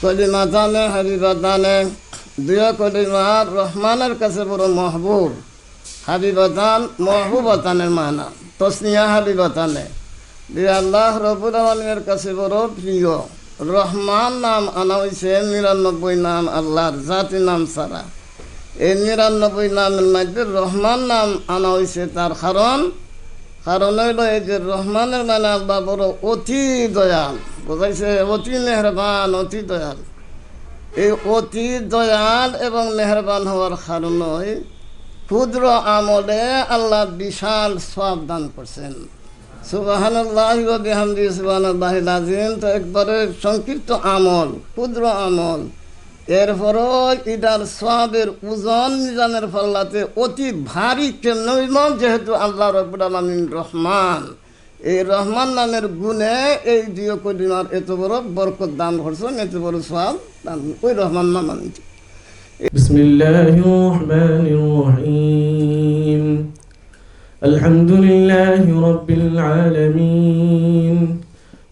কলিমাতানে হাবিবাতানে, দুই কলিমার রহমানের কাছে বড় মহবুব। হাবিবাতান মহবুবাতানের মানা তসনিয়া হাবিবাতানে, দিয়ে আল্লাহ রব্বুল আলামিনের কাছে বড় প্রিয়। রহমান নাম আনা হয়েছে ৯৯ নাম আল্লাহর জাতি নাম ছাড়া। এই ৯৯ নামের মধ্যে রহমান নাম আনা হয়েছে তার কারণ হইল এই যে রহমানের মানে আল্লাহ বড় অতি দয়াল, বোঝাইছে অতি মেহরবান, অতি দয়াল। এই অতি দয়াল এবং মেহরবান হওয়ার কারণে ক্ষুদ্র আমলে আল্লাহ বিশাল সওয়াব দান করছেন। সুবহানাল্লাহি ওয়া বিহামদিহি সুবহানাল্লাহিল আযীম। তো একবারে সংক্ষিপ্ত আমল, ক্ষুদ্র আমল, এরপরও ইটার সওয়াবের ওজন মিজানের পাল্লাতে অতি ভারী কেমন হইল, যেহেতু আল্লাহ রাব্বুল আলামিন রহমান। এই রহমান নামের গুণে এই দুই কলিমার এত বড় বরকত দান করছেন, এত বড় সওয়াব দান ওই রহমান নাম আনছে। বিসমিল্লাহির রহমানির রহিম। আলহামদুলিল্লাহি রাব্বিল আলামিন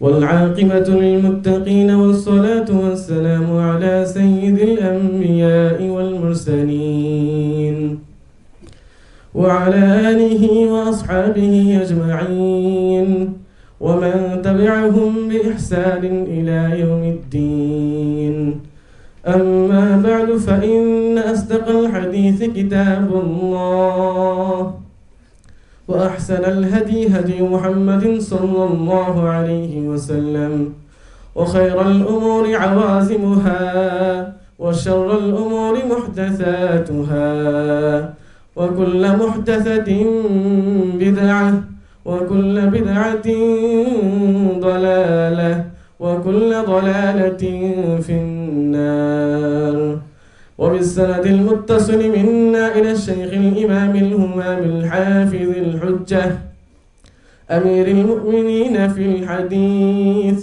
والعاقبة للمتقين والصلاة والسلام على سيد الأنبياء والمرسلين وعلى آله وأصحابه أجمعين ومن تبعهم بإحسان إلى يوم الدين. أما بعد فإن أصدق الحديث كتاب الله وأحسن الهدي هدي محمد صلى الله عليه وسلم وخير الأمور عوازمها وشر الأمور محدثاتها وكل محدثة بدعة وكل بدعة ضلالة وكل ضلالة في النار. وبالسند المتصل منا إلى الشيخ الإمام الهمام الحافظ الحجة أمير المؤمنين في الحديث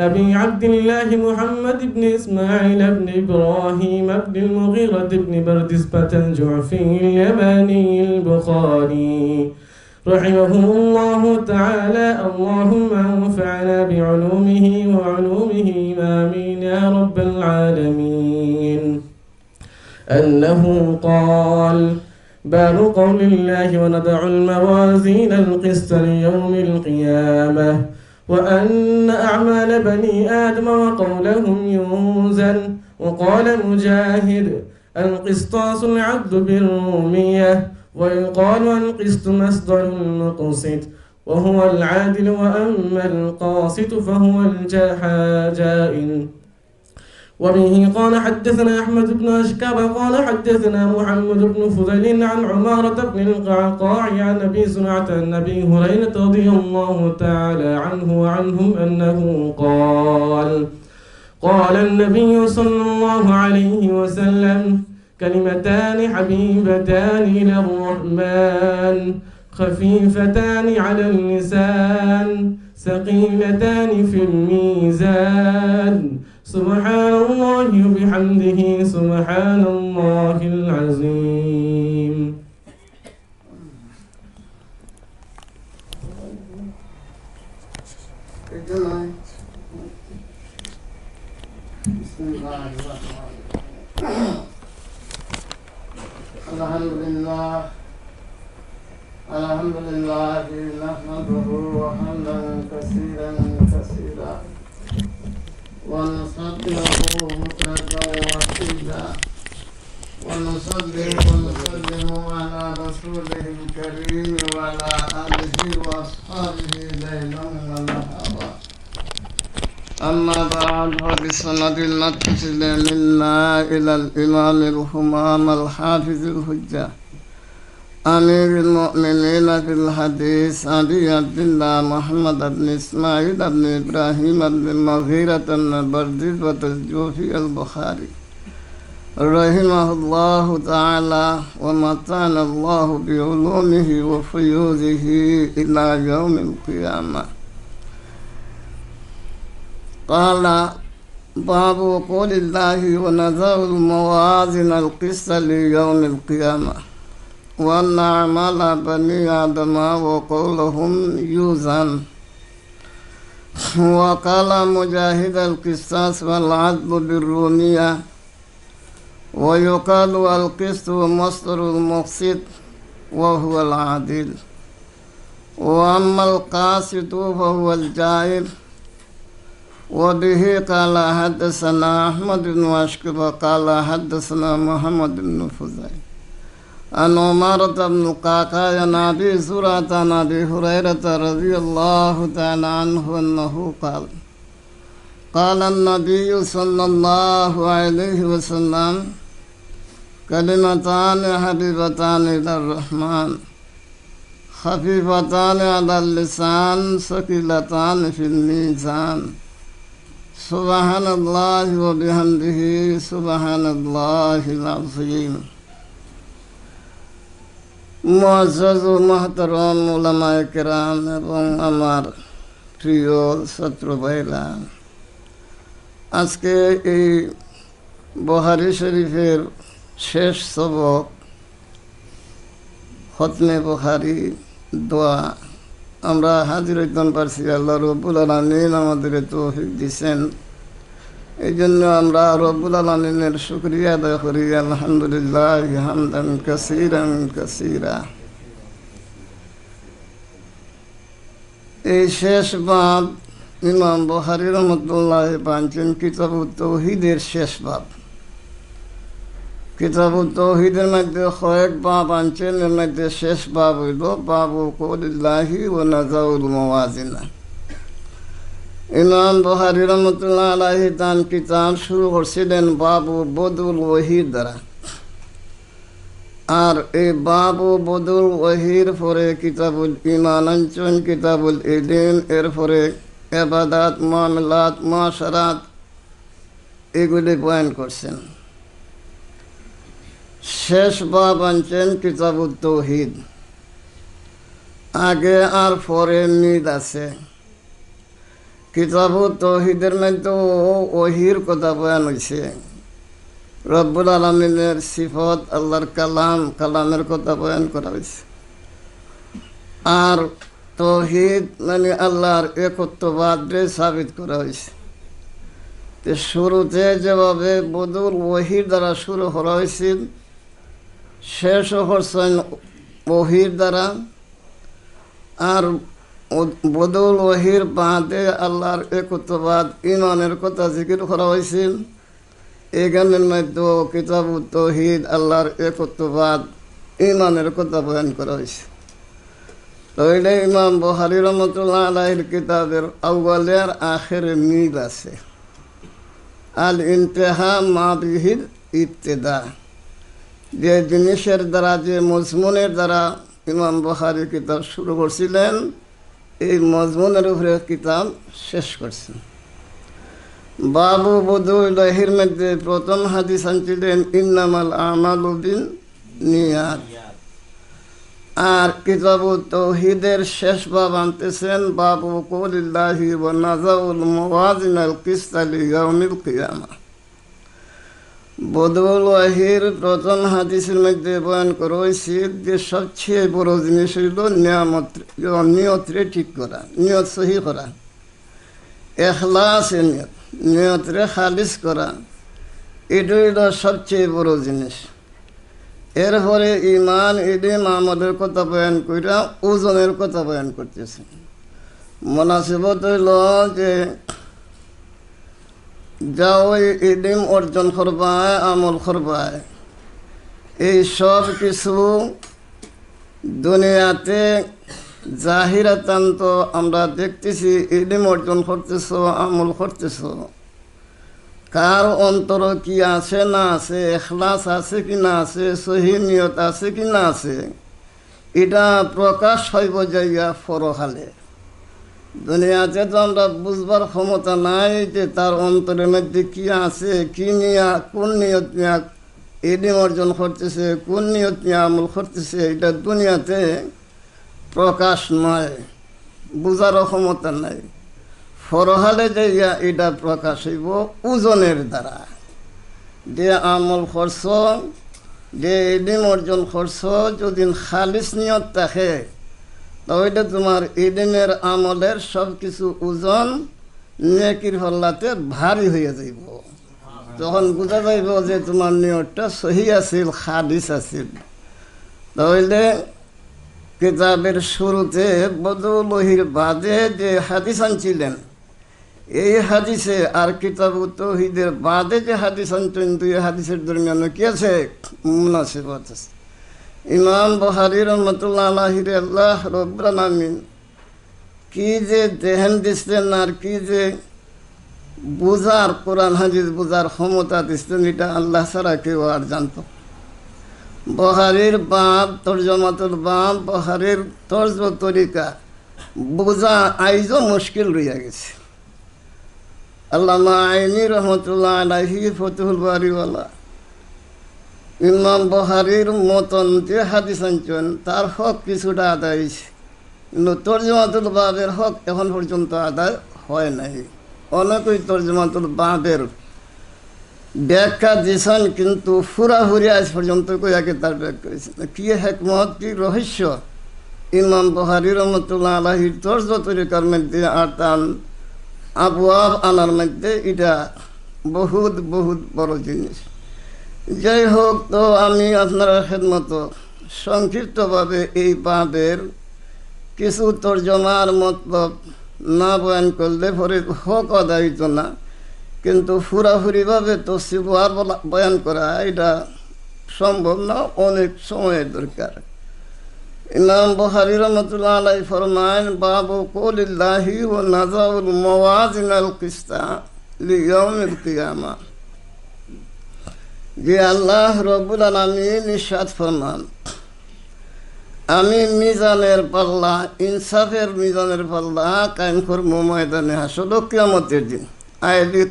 أبي عبد الله محمد بن إسماعيل بن إبراهيم بن المغيرة بن بردسبة الجعفي اليماني البخاري رحمهم الله تعالى. اللهم انفعنا بعلومه وعلومه آمين يا رب العالمين. أنه قال: باب قول الله ونضع الموازين القسط ليوم القيامة وأن أعمال بني آدم وقولهم يوزن. وقال مجاهد: القسطاس العدل بالرومية، ويقال القسط مصدر المقسط وهو العادل، وأما القاسط فهو الجائن. وبه قال حدثنا أحمد بن أشكر قال حدثنا محمد بن فضيل عن عمارة بن القعقاع عن أبي زرعة عن أبي هريرة رضي الله تعالى عنه وعنهم أنه قال: قال النبي صلى الله عليه وسلم: كلمتان حبيبتان إلى الرحمن خفيفتان على اللسان ثقيلتان في الميزان، سبحان الله وبحمده سبحان الله العظيم. بسم الله الرحمن الرحيم. الحمد لله نحمده حمدا كثيرا كثيرا ونصدقه بكرة وأصيلا ونصلي ونسلم على رسوله الكريم وعلى آله وأصحابه ليلا ونهارا. أما بعد، فبسند المتصل منا إلى الإمام الهمام الحافظ الحجة أمير المؤمنين في الحديث أبي عبد الله محمد بن إسماعيل بن إبراهيم بن المغيرة بن بردسبة الجوفي البخاري رحمه الله تعالى، ومتعنا الله بعلومه وفيوزه إلى يوم القيامة. قال: باب قول الله ونضع الموازين القسط ليوم القيامة وأن أعمال بني آدم وقولهم يوزن. وقال مجاهد القصاص والعدل بالرومية ويقال القسط مصدر المقسط وهو العادل وأما القاسط فهو الجائر وبه قال حدثنا أحمد بن أشكب قال حدثنا محمد بن فضيل عن عمارة بن القعقاع عن أبي زرعة عن أبي هريرة رضي الله تعالى عنه أنه قال قال النبي صلى الله عليه وسلم كلمتان حبيبتان إلى الرحمن خفيفتان على اللسان ثقيلتان في الميزان سبحان الله وبحمده سبحان الله العظيم মুআজ্জাজ ও মুহতারাম উলামায়ে কেরাম এবং আমার প্রিয় ছাত্র ভাইরা, আজকে এই বুখারী শরীফের শেষ সবক খতমে বুখারী দোয়া আমরা হাজির হইতে পারছি। আল্লাহ রব্বুল আলামিন আমাদের তৌফিক দিয়েছেন, এই জন্য আমরা রব্বুল আলামিনের শুকরিয়া আদায় করি। আলহামদুলিল্লাহ হামদান কাসীরান কাসীরা। এই শেষ বাব ইমাম বুখারী রাহমাতুল্লাহ পাঁচজন কিতাবুত তাওহীদের শেষ বাব। কিতাবুত তাওহীদের মধ্যে কয়েক বাব আনছেন, এর মধ্যে শেষ বাব হইল বাবু কওলিল্লাহি ওয়া নাযাউল মাওয়াজিনা। ইমাম বুখারী রাহমাতুল্লাহ আলাইহি তার কিতাব শুরু করছিলেন বাবু বদুল ওয়াহির দ্বারা, আর এই বাবু বদুল ওয়াহির পরে কিতাবুল ঈমান আনছেন, কিতাবুল ইলম, এরপরে ইবাদাত, মুআমালাত, মুআশারাত এগুলি বয়ান করছেন। শেষ বাব আনছেন কিতাবুত তাওহীদ। আগে আর পরে মিল আছে। কিতাবুত তাওহীদের মধ্যে ওহির কথা বয়ান হয়েছে, রব্বুল আলামিনের সিফত, আল্লাহর কালাম, কালামের কথা বয়ান করা হয়েছে। আর তাওহীদ মানে আল্লাহর একত্ববাদকে সাবিত করা হয়েছে। শুরুতে যেভাবে বদুল ওহির দ্বারা শুরু করা হয়েছিল, শেষ হচ্ছেন ওহির দ্বারা। আর বদুল ওহির বাদে আল্লাহর একত্ববাদ, ঈমানের কথা জিকির করা হয়েছিল। এই গানের মধ্যে কিতাবুত তাওহীদ, আল্লাহর একত্ববাদ, ঈমানের কথা বয়ান করা হয়েছে। তো এটা ইমাম বুখারী রাহমাতুল্লাহ আলাইহির কিতাবের আউয়ালে আর আখিরে মিল আছে। আল ইনতিহা মা বিহির ইবতিদা, যে জিনিসের দ্বারা, যে মজমুনের দ্বারা ইমাম বুখারী কিতাব শুরু করছিলেন, এই মজমুনের উপরে কিতাব শেষ করছেন। বাবু বদুল ওয়াহির মধ্যে প্রথম হাদিস আনছিলেন ইন্নামাল আমালু বিন্নিয়াত। আর কিতাবুত তাওহীদের শেষ বাব আনতেছেন বাবু কওলিল্লাহি ওয়া নাযাউল মাওয়াজিনাল কিসতা লিয়াউমিল কিয়ামা। বদুল ওয়াহির প্রথম হাদিসের মধ্যে বয়ান করা হয়েছে যে সবচেয়ে বড় জিনিস হইল নিয়তরে ঠিক করা, নিয়ত সহি করা, এখলাস নিয়ত, নিয়তরে খালিস করা, এটা হইল সবচেয়ে বড় জিনিস। এরপরে ঈমান, ইলম, আমলের কথা বয়ান কইরা ওজনের কথা বয়ান করতেছে। মুনাসিবত হইল যে যাও ইলম অর্জন করবায়, আমল করবায়, এই সব কিছু দুনিয়াতে জাহিরাতান তো আমরা দেখতেছি ইলম অর্জন করতেছ, আমল করতেছ, কার অন্তর কি আছে না আছে, এখলাস আছে কি না আছে, সহি নিয়ত আছে কি না আছে, এটা প্রকাশ হইব যাইয়া পরকালে। দুনিয়াতে তো আমরা বুঝবার ক্ষমতা নাই যে তার অন্তরের মধ্যে কি আছে, কি নিয়া, কোন নিয়ত নিয়া ইলম অর্জন করতেছে, কোন নিয়ত নিয়ে আমল করতেছে, এটা দুনিয়াতে প্রকাশ নয়, বুঝারও ক্ষমতা নাই। পরকালে যাইয়া এটা প্রকাশ হইব ওজনের দ্বারা। যে আমল করছ, যে ইলম অর্জন করছ, যদি খালিস নিয়ত থাকে, তো ওইটা তোমার ইলমের আমলের সব কিছু ওজন নেকির হল্লাতে ভারী হয়ে যাইব। যখন বোঝা যাইব যে তোমার নিয়তটা সহি আছিল, হাদিস আছিল, তাহলে কিতাবের শুরুতে বদউলহির বাদে যে হাদিস আনছিলেন, এই হাদিসে আর কিতাব তাওহীদের বাদে যে হাদিস আনছেন, দুই হাদিসের দরমিয়ানে কি আছে? মুনাসিবত আছে। ইমাম বুখারী রহমাতুল্লাহ আলাইহি আল্লাহ রাব্বুল আলামিন কি যে দেহেন দিচ্ছেন আর কি যে বুঝার, কোরআন হাদিস বুঝার ক্ষমতা দিচ্ছেন, এটা আল্লাহ ছাড়া কেউ আর জানত। বুখারীর বাব, তরজমাতুল বাব, বুখারীর তর্জ তরিকা বোঝা আইজও মুশকিল রইয়া গেছে। আল্লামা আইনি রহমতুল্লাহ আলাইহি ফতুহুল বারিওয়ালা ইমাম বুখারীর মতন যে হাদিস আনছেন তার হক কিছুটা আদায় হয়েছে, কিন্তু তর্জমাতুল বাবের হক এখন পর্যন্ত আদায় হয় নাই। অনেকেই তর্জমাতুল বাবের ব্যাখ্যা দিয়েছেন, কিন্তু ফুরাহুরি আজ পর্যন্ত কয়াকে তার ব্যাখ্যা করেছেন। কি হেকমত, কি রহস্য ইমাম বুখারী রহমতুল্লাহ আলাইহির তর্জ তরিকার মধ্যে আর তার আবওয়াব আনার মধ্যে, এটা বহুত বহুত বড় জিনিস। যাই হোক, তো আমি আপনার খেদমত সংক্ষিপ্তভাবে এই বাবের কিছু তর্জমার মতলব না বয়ান করলে পরে হক আদায় হইত না, কিন্তু ফুরাফুরিভাবে তফসিল আর বয়ান করা এটা সম্ভব না, অনেক সময়ের দরকার। ইমাম বুখারী রাহমাতুল্লাহ আলাইহি ফরমান, বাবু কৌলিল্লাহি ওয়া নাযাউল মাওয়াজিনাল কিসতা লিয়াউমিল কিয়ামা, যে আল্লাহ রাব্বুল আলামিন ইরশাদ ফরমান, আমি মিজানের পাল্লা, ইনসাফের মিজানের পাল্লা কায়েম করব ময়দানে হাসর, কিয়ামতের দিন। আইলি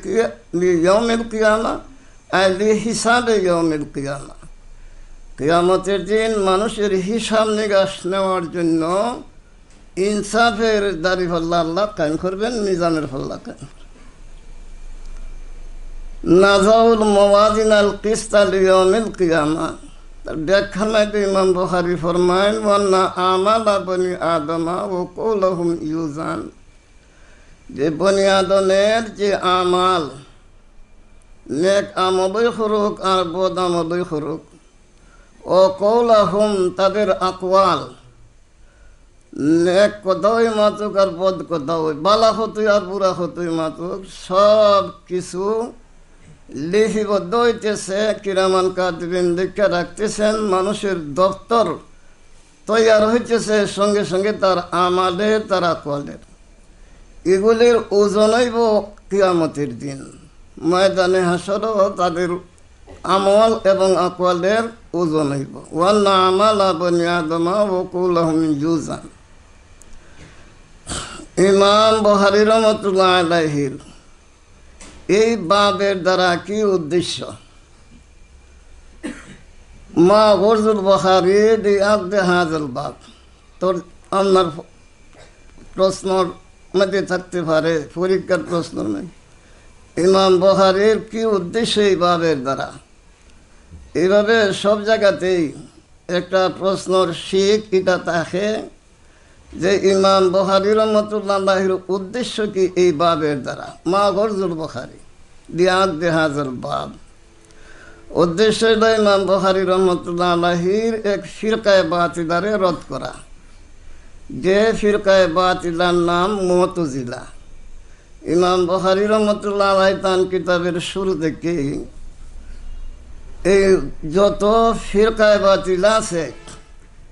ইয়াউমিল কিয়ামা, আইলি হিসাবে ইয়াউমিল কিয়ামা, কিয়ামতের দিন মানুষের হিসাব নিকাশ নেওয়ার জন্য ইনসাফের দাড়ি পাল্লা আল্লাহ কায়েম করবেন, মিজানের পাল্লা কায়েম। নাযাউল মাওয়াজিনাল কিসতা লিয়াউমিল কিয়ামা, তার ব্যাখ্যা নাইতে ইমাম বুখারী ফরমায়, ওয়ান্না আমালা বনি আদমা ও কৌলহুম ইউজান, যে বনি আদমের যে আমাল, নেক আমলই করুক আর বদ আমলই করুক, ও কৌলাহুম তাদের আকওয়াল, নেক কথাই মাতুক আর বদ কথাও, বালা হতুই আর বুড়া হতুই মাতুক, সব কিছু লিপিবদ্ধ হইতেছে, কিরামান কাতিবিন লিখে রাখতেছেন, মানুষের দপ্তর তৈয়ার হইতেছে সঙ্গে সঙ্গে তার আমালের, তার আকওয়ালের। এগুলির ওজন হইব কিয়ামতের দিন, ময়দানে হাসরও তাদের আমল এবং আকওয়ালের ওজন হইব। ওয়ান্না আমালা বনি আদমা ওয়া কুল্লুহুম ইউজান। ইমাম বুখারী রাহমাতুল্লাহ আলাইহির এই বাবের দ্বারা কি উদ্দেশ্য? মা গরজুল বুখারী দিআদে হাযাল বাব, তোর আপনার প্রশ্নর মধ্যে থাকতে পারে, পরীক্ষার প্রশ্নের মধ্যে, ইমাম বুখারীর কি উদ্দেশ্য এই বাবের দ্বারা? এইভাবে সব জায়গাতেই একটা প্রশ্নর শিখ এটা থাকে যে ইমাম বুখারী রাহমাতুল্লাহ আলাইহির উদ্দেশ্য কি এই বাবের দ্বারা? মা গরজুল বুখারী দিআদে হাযাল বাব, উদ্দেশ্য হল ইমাম বুখারী রাহমাতুল্লাহ আলাইহির এক ফিরকায়ে বাতিলারে রদ করা, যে ফিরকায়ে বাতিলার নাম মুতাজিলা। ইমাম বুখারী রাহমাতুল্লাহ আলাইহি তার কিতাবের শুরু থেকে এই যত ফিরকায়ে বাতিলা আছে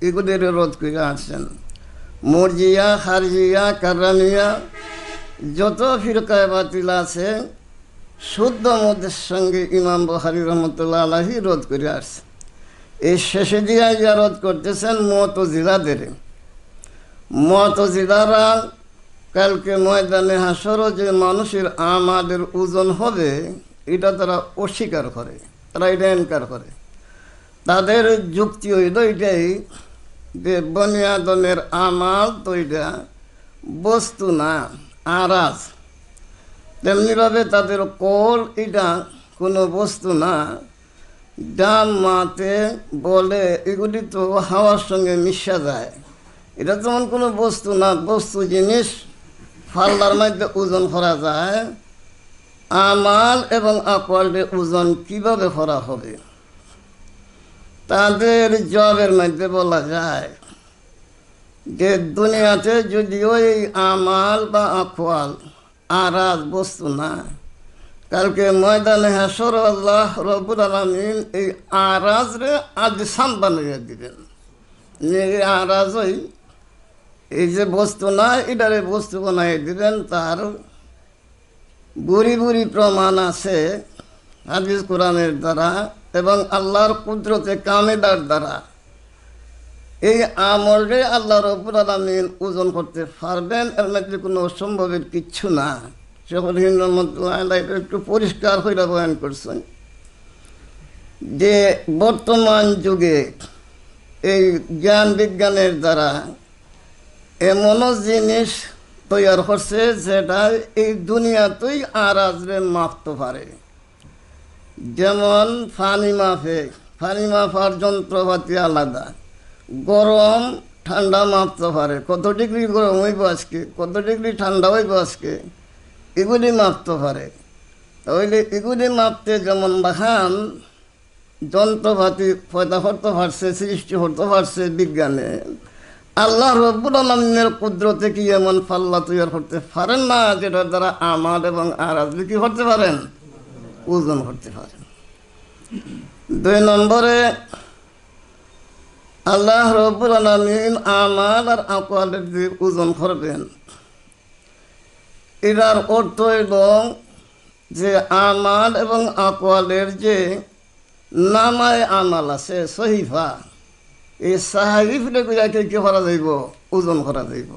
এগুলির রদ করে আসছেন। মুরজিয়া, খারজিয়া, কাররামিয়া, যত ফিরকায়ে বাতিলা আছে শুদ্ধ মতের সঙ্গে ইমাম বুখারী রাহমাতুল্লাহ আলাইহি রদ করে আসছে। এই শেষে দিয়া যা রদ করতেছেন মুতাজিলাদের। মুতাজিলারা কালকে ময়দানে হাসরও যে মানুষের আমাদের ওজন হবে এটা তারা অস্বীকার করে, তারা এটা ইনকার করে। তাদের যুক্তি হইল এটাই যে বনি আদমের আমাল তো এটা বস্তু না, আরাজ। তেমনিভাবে তাদের কল এটা কোনো বস্তু না, ডাম মাতে বলে এগুলি তো হাওয়ার সঙ্গে মিশা যায়, এটা তেমন কোনো বস্তু না। বস্তু জিনিস ফাল্লার মধ্যে ওজন করা যায়, আমাল এবং আকওয়ালের ওজন কিভাবে করা হবে? তাদের জবাবের মধ্যে বলা যায় যে দুনিয়াতে যদিও এই আমাল বা আকওয়াল আরাজ বস্তু না, কালকে ময়দানে হাসর আল্লাহ রব্বুল আলামিন এই আরাজরে আজসাম বানিয়ে দিবেন। এই আরাজই এই যে বস্তু না, এটারে বস্তু বানিয়ে দিবেন। তার বুড়ি বুড়ি প্রমাণ আছে হাদিস কোরআনের দ্বারা এবং আল্লাহর কুদরতে কামেদার দ্বারা। এই আমলরে আল্লাহ রব্বুল আলামিন ওজন করতে পারবেন, এর মধ্যে কোনো অসম্ভবের কিচ্ছু না। শেখুল হিন্দ রহমতুল্লাহ আলাইহি একটু পরিষ্কার হইয়া বয়ান করছেন যে বর্তমান যুগে এই জ্ঞান বিজ্ঞানের দ্বারা এমনও জিনিস তৈরি করছে যেটা এই দুনিয়াতেই আরাজরে মাপতে পারে। যেমন পানি মাপার যন্ত্রপাতি আলাদা, গরম ঠান্ডা মাপতে পারে, কত ডিগ্রি গরম হইব আজকে, কত ডিগ্রি ঠান্ডা হইব আজকে, এগুলি মাপতে পারে। তাহলে এগুলি মাপতে যেমন বাহান যন্ত্রপাতি পয়দা করতে পারছে, সৃষ্টি করতে পারছে বিজ্ঞানে, আল্লাহ রব্বুল আলামিনের কুদরতে কি এমন পাল্লা তৈরি করতে পারেন না যেটার দ্বারা আমাল এবং আরাজ কি করতে পারেন? ওজন করতে পারেন। 2 নম্বরে আল্লাহ রব্বুল আলামিন আমাল আর আকওয়ালের যে ওজন করবেন, এটার অর্থ এবং যে আমাল এবং আকওয়ালের যে নামায় আমাল আছে সহিফা, এই সাহাইফে গুলাকে কি করা যাইব? ওজন করা যাইব।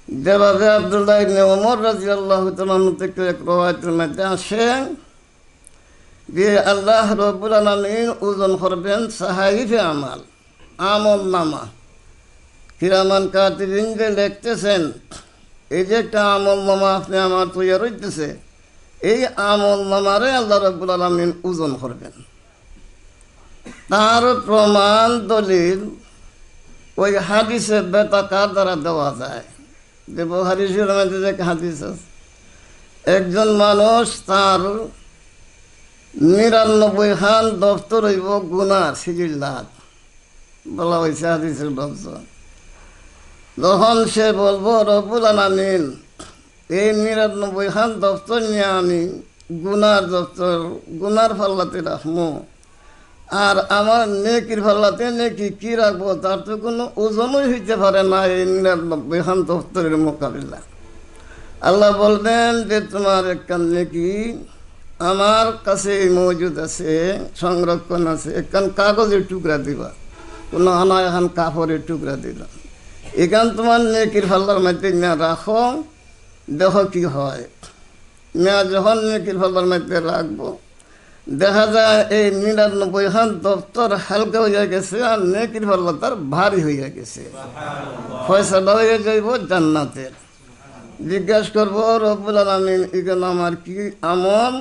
যেভাবে আব্দুল্লাহ ইবনে ওমর রাদিয়াল্লাহু তাআলা থেকে এক রওয়ায়াতের মধ্যে আসে যে আল্লাহ রব্বুল আলামিন ওজন করবেন সাহাইফে আমাল, আমল নামা। কিরামান কাতিবিন যে লিখতেছেন, এই যে একটা আমল নামা আপনি আমার তৈরি হইতেছে, এই আমল নামারে আল্লাহ রব্বুল আলামিন ওজন করবেন। তার প্রমাণ দলিল ওই হাদিসে বেতাকার দ্বারা দেওয়া যায়। যে বুখারী শরীফের মধ্যে যে হাদিস আছে, একজন মানুষ তার 99 খান দফতর হইব গুনার সিজিল্লাত, বলা হয়েছে হাদিসের লফজ। যখন সে বলবো রব্বুল আলামিন এই 99 খান দফতর নিয়ে আমি গুনার পাল্লাতে রাখবো, আর আমার নেকির পাল্লাতে নেকি কি রাখবো, তার তো কোনো ওজনই হইতে পারে না এই 99 খান দফতরের মোকাবিলা। আল্লাহ বলবেন যে তোমার একখান নেকি আমার কাছে মজুদ আছে, সংরক্ষণ আছে, একখান কাগজের টুকরা দিবা, কোনো আনা এখন কাপড়ের টুকরা দিলা, এখান তোমার নেকির পাল্লার মধ্যে না রাখো, দেখো কি হয়। না যখন নেকির পাল্লার মধ্যে রাখবো, দেখা যায় এই 99 খান দপ্তর হালকা হইয়া গেছে আর নেকির পাল্লা তার ভারী হইয়া গেছে। ফয়সালা হয়ে যাইব জান্নাতের। জিজ্ঞাসা করবো রব্বুল আলামিন এখানে আমার কি আমল?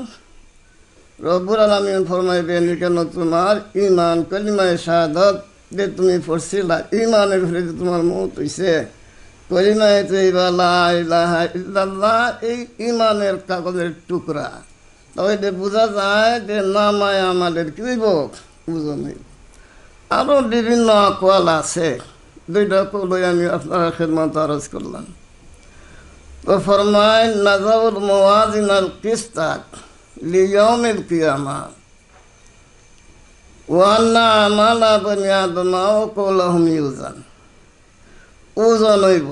রব্বুল আলামিন ফরমাইবেন এখানে তোমার ঈমান কলিমায়ে শাহাদাত যে তুমি পড়ছিলা, ঈমানের ভিতরে যে তোমার মওত হইছে, কলিমায়ে তাইয়্যিবা লা ইলাহা ইল্লাল্লাহ, এই ঈমানের কাগজের টুকরা। তাহলে বোঝা যায় যে নামায় আমাদের কি হইব? ওজন হইব। আরও বিভিন্ন আকওয়াল আছে, 2টা কলই আমি আপনারা খেদমত আরজ করলাম। তো ফরমায় নাযাউল মাওয়াজিনাল কিসতাক লিয়াউমিল কিয়ামা ওয়া আন্না আমালা বনি আদমা ওয়া কুল্লুহুম ইউজান। ওজন হইব।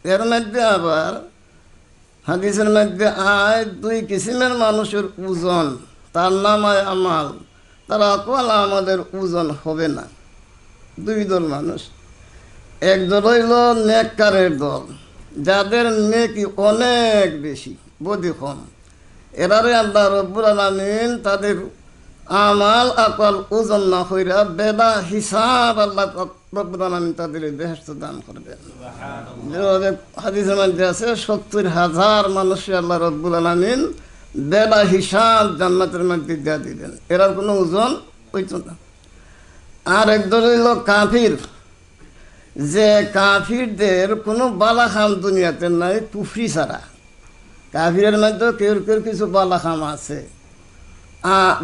এর মধ্যে আবার হাদিসের মধ্যে আয় 2 কিসিমের মানুষের ওজন, তার নামায় আমাল, তারা আকওয়াল আমাদের ওজন হবে না। 2 দল মানুষ। এক দল হইল নেককারের দল, যাদের নেকি অনেক বেশি, বদি কম। এরারে আল্লাহ রব্বুল আলামিন তাদের আমাল আকওয়াল ওজন না কইরা বেদা হিসাব আল্লাহ রব্বুল আলামিন তাদের বেহেশত দান করবেন। যেভাবে হাদিসের মধ্যে আছে 70,000 মানুষকে আল্লাহ রব্বুল আলামিন বেদা হিসাব জান্নাতের মধ্যে দিয়া দিবেন, এরার কোনো ওজন হইত না। আর একদল হইল কাফির, যে কাফিরদের কোনো বালাখাম দুনিয়াতে নাই কুফরি ছাড়া। কাফিরের মধ্যে কেউ কেউ কিছু বালাখাম আছে।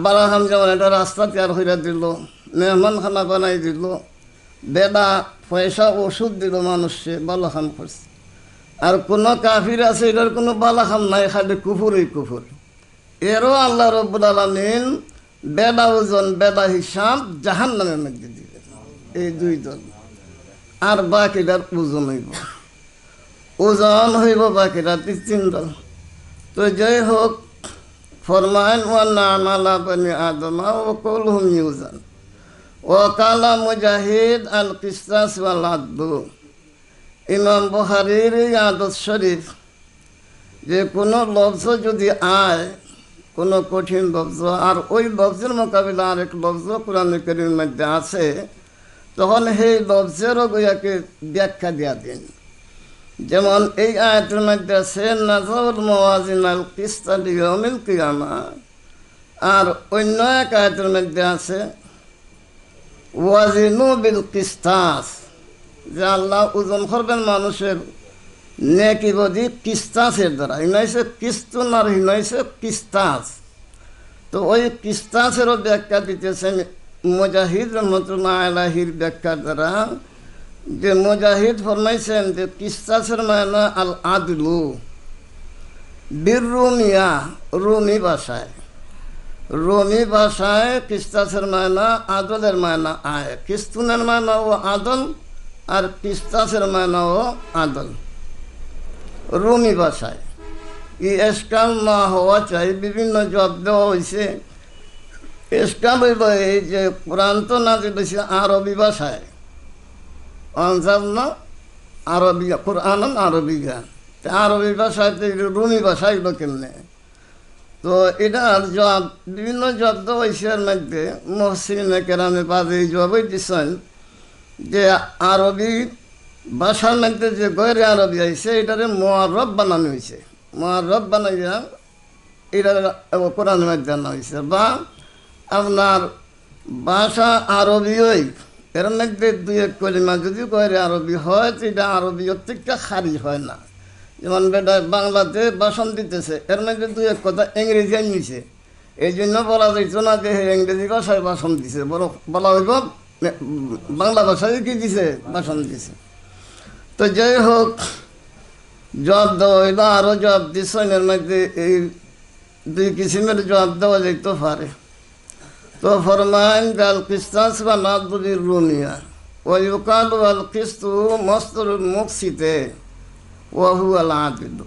বালাখাম যেমন একটা রাস্তা তৈরি করে দিল, মেহমানখানা বানাই দিল, বেদা পয়সা ওষুধ দিল মানুষে, বালাখাম করছে। আর কোনো কাফির আছে এটার কোনো বালাখাম নাই, খালি কুফুরই কুফুর। এরও আল্লাহ রব্বুল আলামিন বেদা ওজন বেদা হিসাব জাহান্নামের মধ্যে দিবেন, এই দুই দল। আর বাকিটার ওজন হইব, ওজন হইব বাকিটা তিন দল। তো যাই হোক, ফরমান ওয়ান্না আমালা বানি আদমা ও কলহুম ইউজান ও কালা মুজাহিদ আল কিসতাস ওয়াল আদলু। ইমাম বুখারীর এই আদত শরীফ, যে কোনো লফজ যদি আয়, কোনো কঠিন লফজ, আর ওই লফজের মোকাবিলা আরেক লফজ কোরআন কারীমের মধ্যে আছে, তখন সেই লফজেরও গয়াকে ব্যাখ্যা দিয়া দিন। যেমন এই আয়াতের মধ্যে আছে নাযাউল মাওয়াজিন আল কিসতা লিয়াউমিল কিয়ামা, আর অন্য এক আয়াতের মধ্যে আছে ওয়াজিনু বিল কিসতাস, যে আল্লাহ ওজন করবেন মানুষের নেকি বদি কিস্তাসের দ্বারা। হিনাইছে কিস্তুন আর হিনাইছে কিস্তাস। তো ওই কিস্তাসেরও ব্যাখ্যা দিতেছেন মুজাহিদ রহমতুল্লাহ আলাইহির ব্যাখ্যার দ্বারা, যে মুজাহিদ ফরমাইছেন যে কিস্তাসের মায়না আল আদলু বীর রুমিয়া, রুমি ভাষায়, রুমি ভাষায় কিস্তাসের মায়না আদলের মায়না আয়, কিস্তুনের মায়না ও আদল, আর কিস্তাসের মায়না ও আদল রুমি ভাষায়। ই এসকাল না হওয়া চাই, বিভিন্ন জবাব দেওয়া হয়েছে। এসকাল হইল এই যে কোরআন তো নাজিল হয়েছে আরবি ভাষায়, অঞ্চল না আরবি, কোরআন আরবি গান, আরবি ভাষায় রুমি ভাষা এগুলো কেমনে। তো এটার জবাব বিভিন্ন জবাব দেওয়া হয়েছে। এর মধ্যে মুহসিনে কেরামে পাবে জবাবই দিচ্ছেন যে আরবি ভাষার মধ্যে যে গয়রে আরবি হয়েছে এটারে মুআররব বানানো হয়েছে, মুআররব বানাইয়া এটা কোরআনের মধ্যে আনা হয়েছে। বা আপনার ভাষা আরবিই, এর মধ্যে দুই এক কলিমা যদি গয়রে আরবি হয় তো এটা আরবি থেকে খারিজ হয় না। যেমন বেটা বাংলাতে ভাষণ দিতেছে, এর মধ্যে দুই এক কথা ইংরেজি আনিছে, এই জন্য বলা যাইতো না যে ইংরেজি ভাষায় ভাষণ দিছে, বলা হইব বাংলা ভাষায় কি দিছে, ভাষণ দিছে। তো যাই হোক, জবাব দেওয়া হইল, আরও জবাব দিচ্ছেন। এর মধ্যে এই দুই কিসিমের জবাব দেওয়া যাইতে পারে। তো ফরমান আল কিস্তাস বা নাদুলির রুমিয়া ও ইউকালু আল কিস্তু মস্তরুল মুকসিতে ওয়াহু আল আদিল।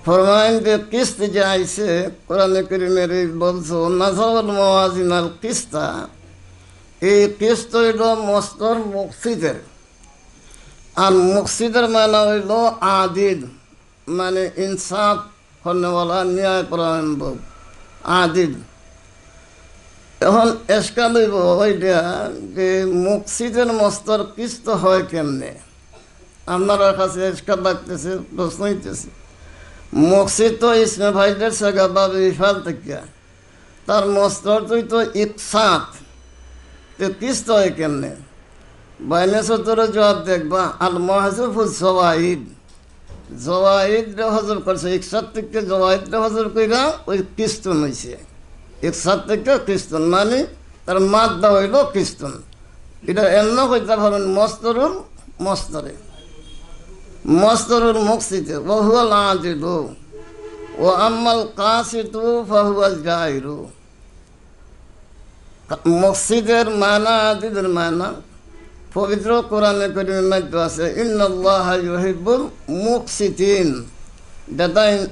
ফরমান যে কিস্ত যে আইসে কোরআন কারীমের এই বলছো নাযাউল মাওয়াজিন আল কিস্তা, এই কিস্ত হইল মস্তর মুকসিদের। আর মুকসিদের মানে হইল আদিল, মানে ইনসাফ করনেওয়ালা, ন্যায় পরায়ণ লোক, আদিল। এখন এসকাল হইব ওইটা যে মুকসিদের মস্তর কিস্ত হয় কেমনে। আপনার কাছে এসকাল লাগতেছে, প্রশ্ন হইতেছে। মুকসিদ তো ইসমে ভাইদের সাগা বাবে ইফাল থেকে, তার মস্তর তুই তো ইকসাত, তো কিস্ত হয় কেমনে। বাইনে সতরে জবাব দেখবা আল মাহজুফুল জওয়াহিদ, জওয়াহিদ হজর করছে, ইকসাত থেকে জওয়াহিদ হজর কইরা ওই কিস্তুন হয়েছে। ইকসাত থেকে কিস্তুন মানে তার মাদ্দা হইল কিস্তুন। এটা এমন কইতে পারেন মস্তরুল মস্তরে, মস্তরুল মুকসিতে ওহুয়াল আদিলু ও আম্মাল কাসিতু ফাহুয়াল জাহিরু। মুকসিদের মানা আদিলের মানা পবিত্র কোরআনে কারীমের মধ্যে আছে ইন্নাল্লাহা ইউহিব্বুল মুকসিতিন,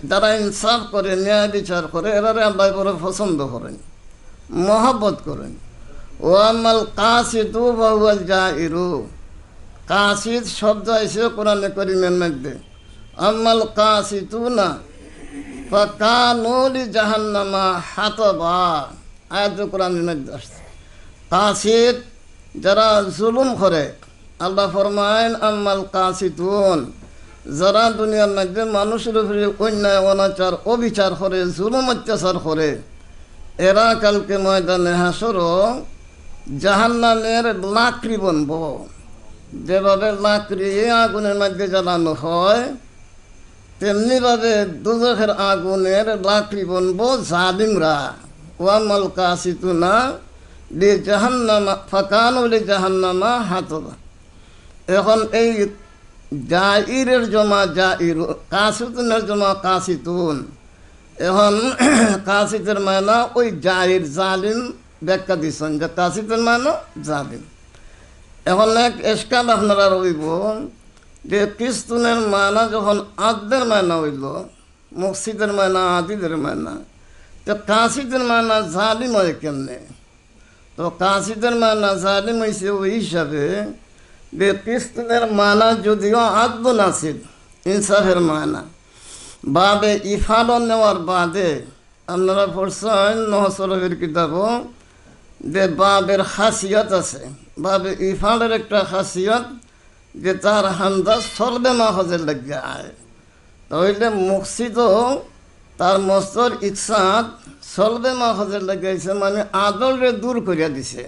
যারা ইনসাফ করে, ন্যায় বিচার করে, এরারে আল্লাহ বড় পছন্দ করেন, মহব্বত করেন। ও আমাল কাসিতু ফাহুয়াল জাহিরু, কাসিদ শব্দ আছে কোরআনে কারীমের মধ্যে। আমাল কাসিতুনা ফাকানু লিজাহান্নামা হাতাবা, আয়াত কোরআনের মধ্যে আসছে। কাসিদ যারা জুলুম করে, আল্লাহ ফরমায়েন আম্মাল কাসিতুন, যারা দুনিয়ার মধ্যে মানুষের উপরে অন্যায় অনাচার অবিচার করে, জুলুম অত্যাচার করে, এরা কালকে ময়দানে হাসর জাহান্নামের লাকড়ি বনব। যেভাবে লাকড়ি আগুনের মধ্যে জ্বালানো হয়, তেমনিভাবে দুজখের আগুনের লাকড়ি বনবো জালিমরা। ওয়ামাল কাসিতুনা লি জাহান্নামা ফাকানু লি জাহান্নামা হাতবা। এখন এই জাইরের জমা জাইর, কাসিতুনের জমা কাসিতুন। এখন কাসিতের মানা ওই জাইর জালিম ব্যাখ্যা দিচ্ছেন যে কাসিতের মানা জালিম। এখন এক এসকাল আপনারা রইব যে কিস্তুনের মানা যখন আদের মানা হইল, মসজিদের মানা আদিদের মানা, তো কাসিদের মানা জালিম হয় কেমনে? তো কাসিদের মানা জালিম হয়েছে ওই হিসাবে যে কিস্তুনের মানা যদিও আদ্য নাসিদ ইনসাফের মানা, বাবে ইফালন নেওয়ার বাদে আপনারা পড়ছেন নহসরফের কিতাব যে বাবের খাসিয়ত আছে। বাবে ইফালের একটা খাসিয়ত যে তার হামদা সলবে মাহজের লাগে আয়, তাহলে মসজিদও তার মস্তর ইচ্ছাত সলবে মাহজের লাগাইছে, মানে আদলের দূর করিয়া দিছে।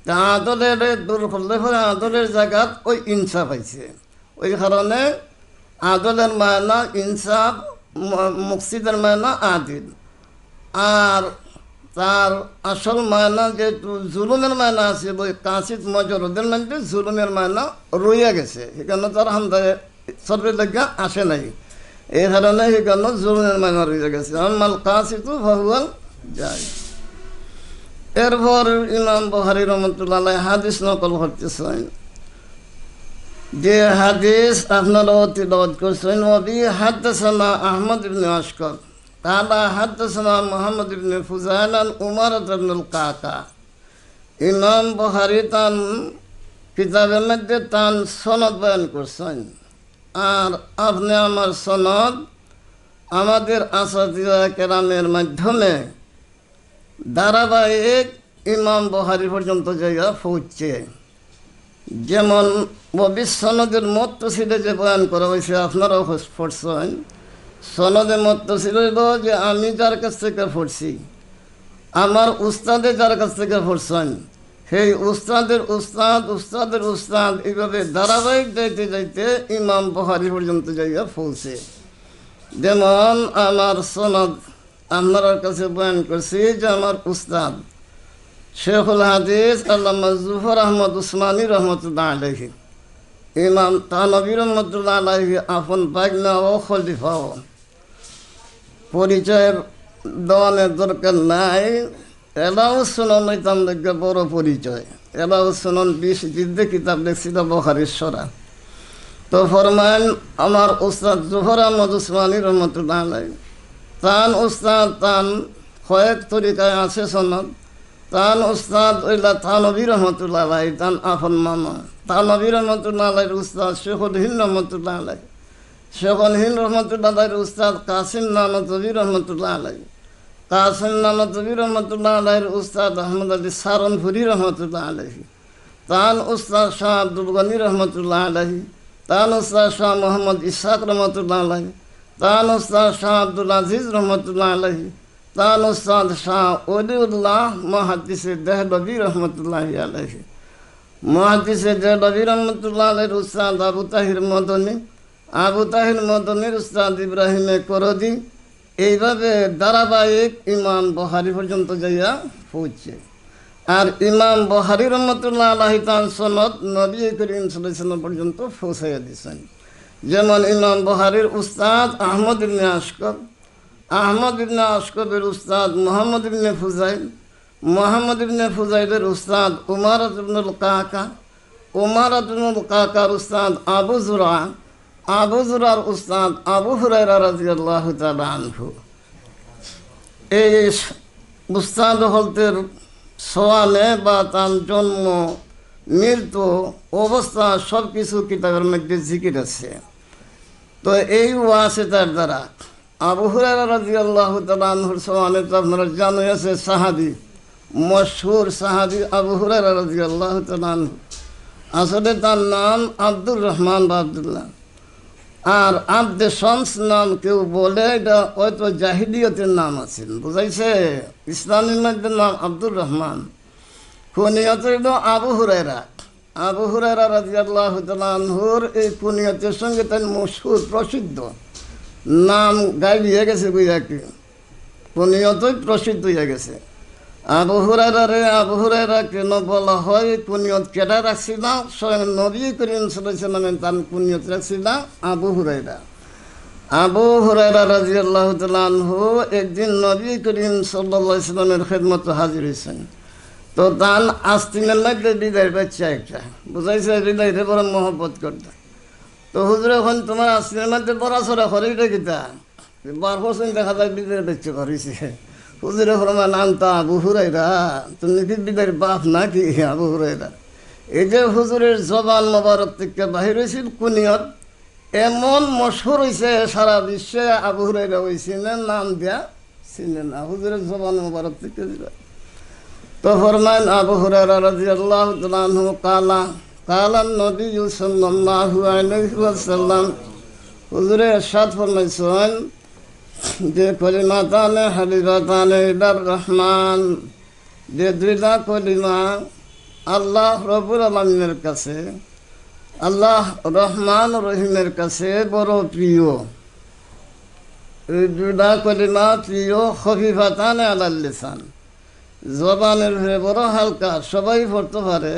তা আদলের দূর করলে পরে আদলের জায়গাত ওই ইনসাফ হয়েছে। ওই কারণে আদলের মায়না ইনসাফ, মসজিদের মায়না আদিল। আর তার আসল মায়না যেহেতু জুলুমের মায়না আছে, ওই কাশিদ মজরুদের মধ্যে জুলুমের মায়না রইয়া গেছে, সেখানে তার হামদায় সর্বের লাগা আসে নাই। এই কারণে সেখানে জুলুমের মায়না রইয়া গেছে। আমাল কাশিদু ফাহুয়াল যায়। এরপর ইমাম বুখারী রহমাতুল্লাহ আলাইহি হাদিস নকল করতেছেন, যে হাদিস আপনারা তিলাওয়াত করছেন। ওয়াবি হাদাসানা আহমদ ইবনে আশকার কালা হাদাসানা মুহাম্মদ ইবনে ফুজাইল আন উমারত ইবনুল কাকা। ইমাম বুখারী তান কিতাবের মধ্যে তান সনদ বয়ান করছেন, আর আপনি আমার সনদ আমাদের আসাতিজা কেরামের মাধ্যমে ধারাবাহিক ইমাম বুখারী পর্যন্ত জায়গা পৌঁছছে। যেমন সনদের মত্তসিলে যে বয়ান করা হয়েছে আপনারাও পড়ছেন। সনদে মত্তসিল হইল যে আমি যার কাছ থেকে পড়ছি, আমার উস্তাদে যার কাছ থেকে পড়ছেন, সেই উস্তাদের উস্তাদ উস্তাদের উস্তাদ, এইভাবে ধারাবাহিক যাইতে যাইতে ইমাম বুখারী পর্যন্ত জায়গা পৌঁছে। যেমন আমার সনদ আপনার কাছে বয়ান করছি যে আমার উস্তাদ শেখুল হাদিস আল্লামা জুফর আহমদ উসমানী রহমতুল্লাহ আলাইহি, ইমাম তানবী রহমতুল্লাহ আলাইহি আপন বাগনা ও খলিফাও। পরিচয়ের দেওয়ানের দরকার নাই, এলাও শুনন হইতাম দেখবে বড় পরিচয়। এলাও শুনন 20 জিদ্দে কিতাব লিখছিল বুখারীর সরা। তো ফরমান আমার উস্তাদ জুফর আহমদ উসমানী রহমতুল্লাহ আলাইহি, তান উস্তাদ তান কয়েক তরিকায় আছে সনদ। তান উস্তাদ ওইলা থানবী রহমতুল্লাহ আলাইহি, তান আপন মামা থানবী রহমতুল্লাহ আলাইহির উস্তাদ শেখুল হিন্দ রহমতুল্লাহ আলাইহি, শেখুল হিন্দ রহমতুল্লাহ আলাইহির উস্তাদ কাসিম নানতবী রহমতুল্লাহ আলাইহি, কাসিম নানতবী রহমতুল্লাহ আলাইহির উস্তাদ আহমদ আলী সারনপুরি রহমতুল্লাহ আলাইহি, তান উস্তাদ শাহ আব্দুল গনি রহমতুল্লাহ আলাইহি, তান উস্তাদ শাহ মোহাম্মদ ইসহাক রহমতুল্লাহ আলাইহি, তান উস্তাদ শাহ আব্দুল আজিজ রহমতুল্লাহ আলাইহি, তান উস্তাদ শাহ ওলিউল্লাহ মুহাদ্দিসে দেহলভী রহমতুল্লাহ আলাইহি, মুহাদ্দিসে দেহলভী রহমতুল্লাহ আলাইহির উস্তাদ আবু তাহির মদনী, আবু তাহির মদনীর উস্তাদ ইব্রাহিমে করদি। এইভাবে ধারাবাহিক ইমাম বুখারী পর্যন্ত যাইয়া পৌঁছে। আর ইমাম বুখারী রহমতুল্লাহ আলাইহি তান সনদ নবী করিম সাল্লাল্লাহু আলাইহি ওয়াসাল্লাম পর্যন্ত পৌঁছাইয়া দিয়েছেন। যেমন ইমাম বুখারীর উস্তাদ আহমদ ইবনে আশকর, আহমদ ইবনে আশকরের উস্তাদ মুহাম্মদ ইবনে ফুজাইল, মুহাম্মদ ইবনে ফুজাইলের উস্তাদ উমারত ইবনুল কাকা, উমারত ইবনুল কাকার উস্তাদ আবু জুরা, আবু জুরার উস্তাদ আবু হুরায়রা রাদিয়াল্লাহু তাআলা আনহু। এই উস্তাদ হলতের সোয়ালে বা তার জন্ম মৃত্যু অবস্থা সব কিছু কিতাবের মধ্যে জিকির আছে। তো এই ওয়াসে তার দ্বারা আবু হুরায়রা রাদিয়াল্লাহু তাআলা আনহুর সোয়ালে তো আপনারা জানোই আছে সাহাবী, মশহুর সাহাবী আবু হুরায়রা রাদিয়াল্লাহু তাআলা আনহু। আসলে তার নাম আব্দুর রহমান বা আব্দুল্লাহ। আর আব্দে শামস নাম কেউ বলে, এটা হয়তো জাহিলিয়তের নাম আছে, বুঝাইছে? ইসলামের মধ্যে নাম আব্দুর রহমান, কুনিয়ত হইল আবু হুরায়রা। আবু হুরায়রা রাদিয়াল্লাহু তাআলা আনহুর এই কুনিয়তের সঙ্গে তাই মশহুর প্রসিদ্ধ নাম গাইলিয়ে গেছে বুঝাকি কুনিয়তই প্রসিদ্ধ হয়ে গেছে। আবু হুরায়রা কেন বলা হয় কুনিয়ত কেটে রাখছি না, স্বয়ং নবী করিম সাল্লাল্লাহু আলাইহি ওয়াসাল্লাম তার কুনিয়ত রাখছি না আবু হুরায়রা রাদিয়াল্লাহু তাআলা আনহু একদিন নবী করিম সাল্লাল্লাহু আলাইহি ওয়াসাল্লামের খেদমতে হাজির হয়েছেন। তো তান আস্তিনের মধ্যে বিদায় বাচ্চা একটা বুঝাইছে বিদায়রে বড় মহব্বত করতে। তো হুজুর এখন তোমার আস্তিনের মধ্যে বড়াছড়া করে কিতা বার হোসেন দেখা যায় বিদায় বাচ্চা করেছে। হুজুরে ফরমান আনতা আবু হুরায়রা, তুমি কি বিদায়ের বাপ নাকি আবু হুরায়রা? এই যে হুজুরের জবান মোবারক থেকে বাহির হয়েছিল কুনিয়ত এমন মশহুর হয়েছে সারা বিশ্বে আবু হুরায়রা ওই চিনেন নাম দেয়া চিনেন না হুজুরের জবান মোবারক থেকে দিল। তো ফরমান আবু হুরায়রা রাদিয়াল্লাহু তাআলা আনহু কালা নবী সাল্লাল্লাহু আলাইহি ওয়াসাল্লাম হুজুরে ইরশাদ ফরমাইছেন যে কলিমাতানে হাবিবাতানে ইলার রহমান, যে দুইটা কলিমা আল্লাহ রব্বুল আলামিনের কাছে, আল্লাহ রহমান রহিমের কাছে বড় প্রিয়। এই দুইটা কলিমা প্রিয়, খফিফাতানে আলাল লিসান, জবানের হয়ে বড় হালকা, সবাই পড়তে পারে।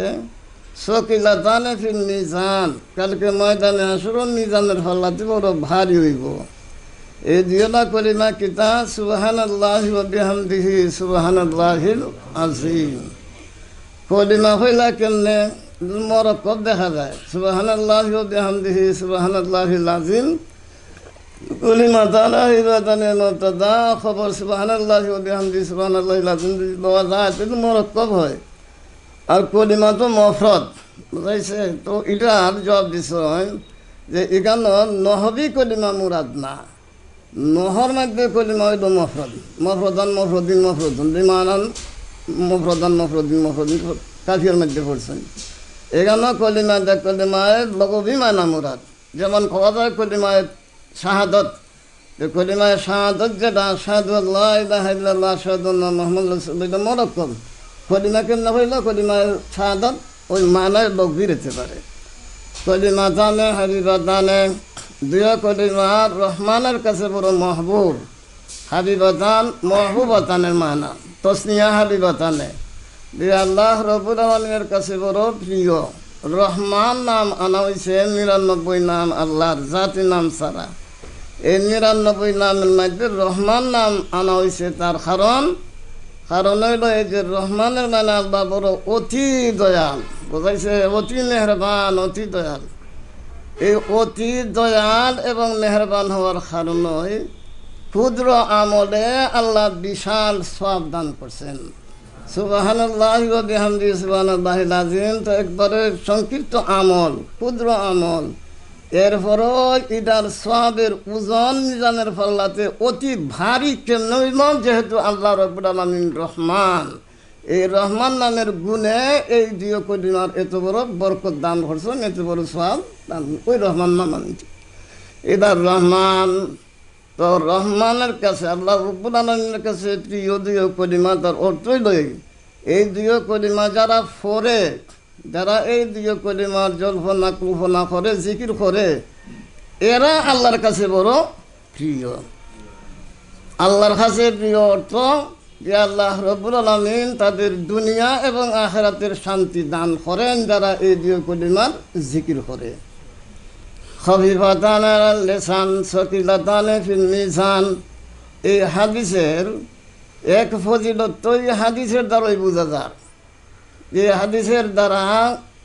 সকিলাতানে ফিল মিজান, কালকে ময়দানে আসরুন মিজানের ফল্লাতে বড় ভারী হইব। এই দুইটা কলিমা কিতা সুবহানাল্লাহি ওয়া বিহামদিহি সুবহানাল্লাহিল আযীম। কলিমা হইলা কেমনে মরক্কব দেখা যায়, সুবহানাল্লাহি ওয়া বিহামদিহি সুবহানাল্লাহিল আযীম। কলিমা তাআলা ইবাদানে মুবতাদা, খবর সুবহানাল্লাহি ওয়া বিহামদিহি সুবহানাল্লাহিল আযীম দেওয়া যায়, কিন্তু মরক্কব হয়। আর কলিমা তো মফরদ বুঝাইছে। তো এটার জবাব দিছেন যে এখানে নহবি কলিমা মুরাদ না, নহর মধ্যে কলিমা হইল মফরদ, মফরদান মফরদিন মফরদুন বিমানান মফরদান মফরদিন মফরদিন কাফিয়ার মধ্যে পড়ছেন। এখানে কলিমায় লগবি মানা মুরাদ, যেমন খাওয়া যায় কলিমায় শাহাদত। কলিমায় শাহাদত যেটা শাহাদু আল্লাহ ইলাহা ইল্লাল্লাহ শাহাদু আন্না মুহাম্মাদুর রাসূলুল্লাহ মরক্কব। কলিমা কেমন হইল কলিমায় শাহাদত ওই মানায় লগবি রেতে পারে। কলিমা জানে হাবিবাদানে, দুই কলিমা রহমানের কাছে বড় মহবুব। হাবিবাদান মহবুবাতানের মানা, তসনিয়া হাবিবাতানে দুই আল্লাহ রব্বুল আলামিনের কাছে বড় প্রিয়। রহমান নাম আনা হয়েছে ৯৯ নাম আল্লাহর জাতি নাম ছাড়া। এই ৯৯ নামের মধ্যে রহমান নাম আনা হয়েছে তার কারণ হইল এই যে রহমানের মানে আল্লাহ বড় অতি দয়াল বোঝাইছে, অতি মেহরবান অতি দয়াল। এই অতি দয়াল এবং মেহরবান হওয়ার কারণে ক্ষুদ্র আমলে আল্লাহ বিশাল সওয়াব দান করছেন। সুবহানাল্লাহি ওয়া বিহামদিহি সুবহানাল্লাহিল আযীম তো একবারে সংক্ষিপ্ত আমল, ক্ষুদ্র আমল। এরপরও ইদার সওয়াবের ওজন মিজানের পাল্লাতে অতি ভারী কেন হইল, যেহেতু আল্লাহ রাব্বুল আলামিন রহমান, এই রহমান নামের গুণে এই দুই কলিমার এত বড় বরকত দান করছেন, এত বড় সওয়াব দান। ওই রহমান নাম এদার রহমান। তো রহমানের কাছে আল্লাহ রাব্বুল আলামিনের কাছে প্রিয় দুই কলিমা, তার অর্থই লই এই দুই কলিমা যারা পড়ে, যারা এই দুই কলিমার জল্পনা কল্পনা করে জিকির করে, এরা আল্লাহর কাছে বড় প্রিয়। আল্লাহর কাছে প্রিয় অর্থ যে আল্লাহ রাব্বুল আলামিন তাদের দুনিয়া এবং আখিরাতের শান্তি দান করেন যারা এই দুই কলিমার জিকির করে। খফিফাতান আলাল লিসান সকিলাতানে ফিল মিজান, এই হাদিসের এক ফজিলত তো এই হাদিসের দ্বারাই বোঝা যায়। যে হাদিসের দ্বারা